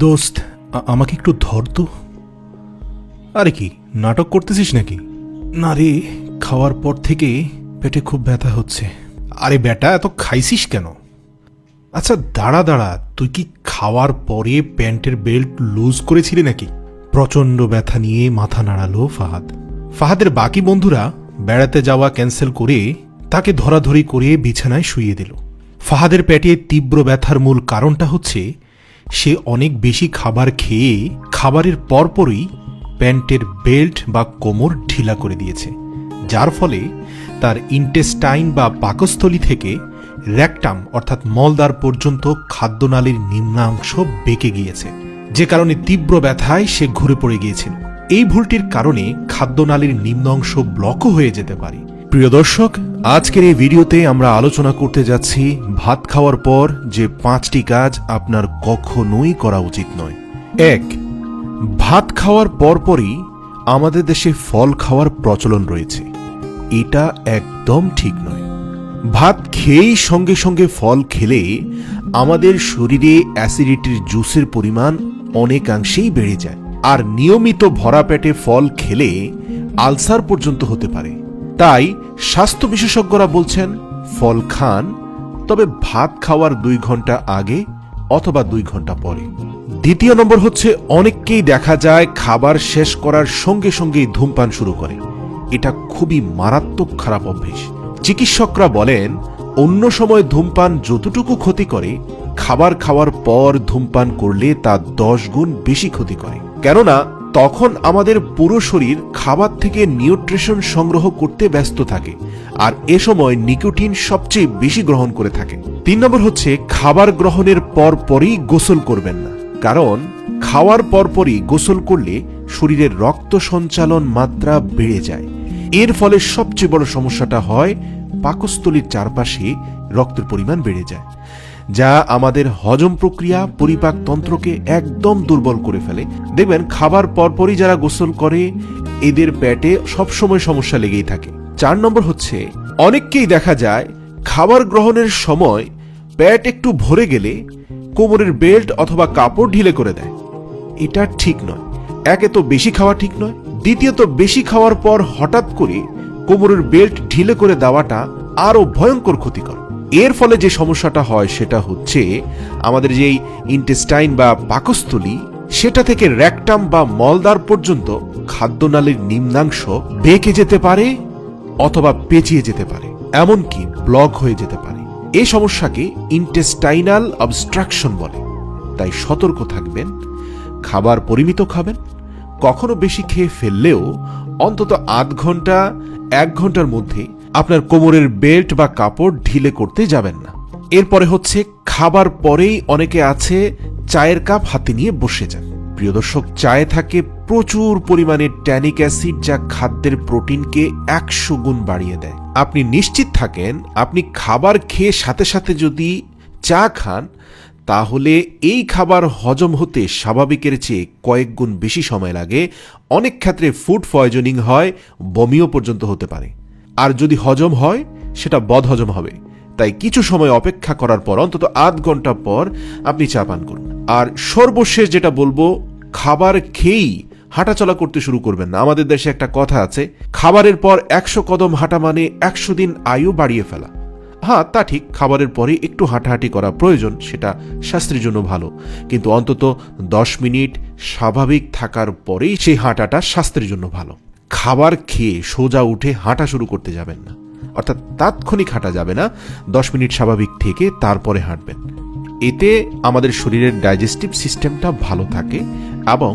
দোস্ত, আমাকে একটু ধর তো। আরে কি নাটক করতেছিস নাকি? না রে, খাওয়ার পর থেকে পেটে খুব ব্যথা হচ্ছে। আরে বেটা, এত খাইছিস কেন? আচ্ছা দাঁড়া দাঁড়া, তুই কি খাওয়ার পরে প্যান্টের বেল্ট লুজ করেছিলি নাকি? প্রচণ্ড ব্যথা নিয়ে মাথা নাড়ালো ফাহাদ। ফাহাদের বাকি বন্ধুরা বেড়াতে যাওয়া ক্যান্সেল করে তাকে ধরাধরি করে বিছানায় শুইয়ে দিল। ফাহাদের পেটে তীব্র ব্যথার মূল কারণটা হচ্ছে সে অনেক বেশি খাবার খেয়ে খাবারের পরপরই প্যান্টের বেল্ট বা কোমর ঢিলা করে দিয়েছে, যার ফলে তার ইন্টেস্টাইন বা পাকস্থলী থেকে রেকটাম অর্থাৎ মলদ্বার পর্যন্ত খাদ্যনালীর নিম্নাংশ বেঁকে গিয়েছে, যে কারণে তীব্র ব্যথায় সে ঘুরে পড়ে গিয়েছিল। এই ভুলটির কারণে খাদ্যনালীর নিম্ন অংশ ব্লকও হয়ে যেতে পারে। প্রিয় দর্শক, আজকের এই ভিডিওতে আমরা আলোচনা করতে যাচ্ছি ভাত খাওয়ার পর যে 5টি কাজ আপনার কখনোই করা উচিত নয়। 1. ভাত খাওয়ার পরপরই আমাদের দেশে ফল খাওয়ার প্রচলন রয়েছে। এটা একদম ঠিক নয়। ভাত খেয়েই সঙ্গে সঙ্গে ফল খেলে আমাদের শরীরে অ্যাসিডিটির জুসের পরিমাণ অনেকাংশেই বেড়ে যায়, আর নিয়মিত ভরা পেটে ফল খেলে আলসার পর্যন্ত হতে পারে। তাই স্বাস্থ্য বিশেষজ্ঞরা বলছেন ফল খান, তবে ভাত খাওয়ার 2 ঘন্টা আগে অথবা 2 ঘন্টা পরে। দ্বিতীয় নম্বর হচ্ছে, অনেককেই দেখা যায় খাবার শেষ করার সঙ্গে সঙ্গেই ধূমপান শুরু করে। এটা খুবই মারাত্মক খারাপ অভ্যেস। চিকিৎসকরা বলেন অন্য সময় ধূমপান যতটুকু ক্ষতি করে, খাবার খাওয়ার পর ধূমপান করলে তা 10 গুণ বেশি ক্ষতি করে। কেননা তখন আমাদের পুরো শরীর খাবার থেকে নিউট্রিশন সংগ্রহ করতে ব্যস্ত থাকে, আর এ সময় নিকোটিন সবচেয়ে বেশি গ্রহণ করে থাকে। 3 নম্বর হচ্ছে, খাবার গ্রহণের পরপরই গোসল করবেন না, কারণ খাওয়ার পরপরই গোসল করলে শরীরের রক্ত সঞ্চালন মাত্রা বেড়ে যায়। এর ফলে সবচেয়ে বড় সমস্যাটা হয় পাকস্থলীর চারপাশে রক্তের পরিমাণ বেড়ে যায়, যা আমাদের হজম প্রক্রিয়া পরিপাক তন্ত্রকে একদম দুর্বল করে ফেলে। দেখবেন খাবার পরপরই যারা গোসল করে এদের পেটে সবসময় সমস্যা লেগেই থাকে। 4 নম্বর হচ্ছে, অনেককেই দেখা যায় খাবার গ্রহণের সময় পেট একটু ভরে গেলে কোমরের বেল্ট অথবা কাপড় ঢিলে করে দেয়। এটা ঠিক নয়। একে তো বেশি খাওয়া ঠিক নয়, দ্বিতীয়ত বেশি খাওয়ার পর হঠাৎ করে কোমরের বেল্ট ঢিলে করে দেওয়াটা আরো ভয়ঙ্কর ক্ষতিকর। এর ফলে যে সমস্যাটা হয় সেটা হচ্ছে আমাদের যেই ইন্টেস্টাইন বা পাকস্থলী, সেটা থেকে রেকটাম বা মলদ্বার পর্যন্ত খাদ্যনালীর নিম্নাংশ বেঁকে যেতে পারে অথবা পেঁচিয়ে যেতে পারে, এমনকি ব্লক হয়ে যেতে পারে। এই সমস্যাকে ইন্টেস্টাইনাল অবস্ট্রাকশন বলে। তাই সতর্ক থাকবেন, খাবার পরিমিত খাবেন। কখনো বেশি খেয়ে ফেললেও অন্তত 1/2 ঘন্টা 1 ঘন্টার মধ্যে আপনার কোমরের বেল্ট বা কাপড় ঢিলে করতে যাবেন না। এরপরে হচ্ছে, খাবার পরেই অনেকে আছে চায়ের কাপ হাতে নিয়ে বসে যান। প্রিয় দর্শক, চায়ে থাকে প্রচুর পরিমাণে ট্যানিক অ্যাসিড, যা খাদ্যের প্রোটিনকে 100 গুণ বাড়িয়ে দেয়। আপনি নিশ্চিত থাকেন আপনি খাবার খেয়ে সাথে সাথে যদি চা খান, তাহলে এই খাবার হজম হতে স্বাভাবিকের চেয়ে কয়েক গুণ বেশি সময় লাগে। অনেক ক্ষেত্রে ফুড পয়জনিং হয়, বমিও পর্যন্ত হতে পারে। আর যদি হজম হয় সেটা বদহজম হবে। তাই কিছু সময় অপেক্ষা করার পর, অন্তত 1/2 ঘন্টা পর আপনি চা পান করুন। আর সর্বশেষ যেটা বলবো, খাবার খেয়েই হাঁটাচলা করতে শুরু করবেন না। আমাদের দেশে একটা কথা আছে, খাবারের পর 100 কদম হাঁটা মানে 100 দিন আয়ু বাড়িয়ে ফেলা। হ্যাঁ, তা ঠিক, খাবারের পরে একটু হাঁটাহাঁটি করা প্রয়োজন, সেটা স্বাস্থ্যের জন্য ভালো, কিন্তু অন্তত 10 মিনিট স্বাভাবিক থাকার পরেই সেই হাঁটাটা স্বাস্থ্যের জন্য ভালো। খাবার খেয়ে সোজা উঠে হাঁটা শুরু করতে যাবেন না, অর্থাৎ তাৎক্ষণিক হাঁটা যাবে না। 10 মিনিট স্বাভাবিক থেকে তারপরে হাঁটবেন। এতে আমাদের শরীরের ডাইজেস্টিভ সিস্টেমটা ভালো থাকে এবং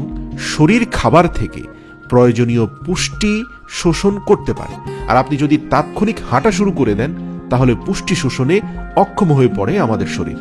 শরীর খাবার থেকে প্রয়োজনীয় পুষ্টি শোষণ করতে পারে। আর আপনি যদি তাৎক্ষণিক হাঁটা শুরু করে দেন, তাহলে পুষ্টি শোষণে অক্ষম হয়ে পড়ে আমাদের শরীর।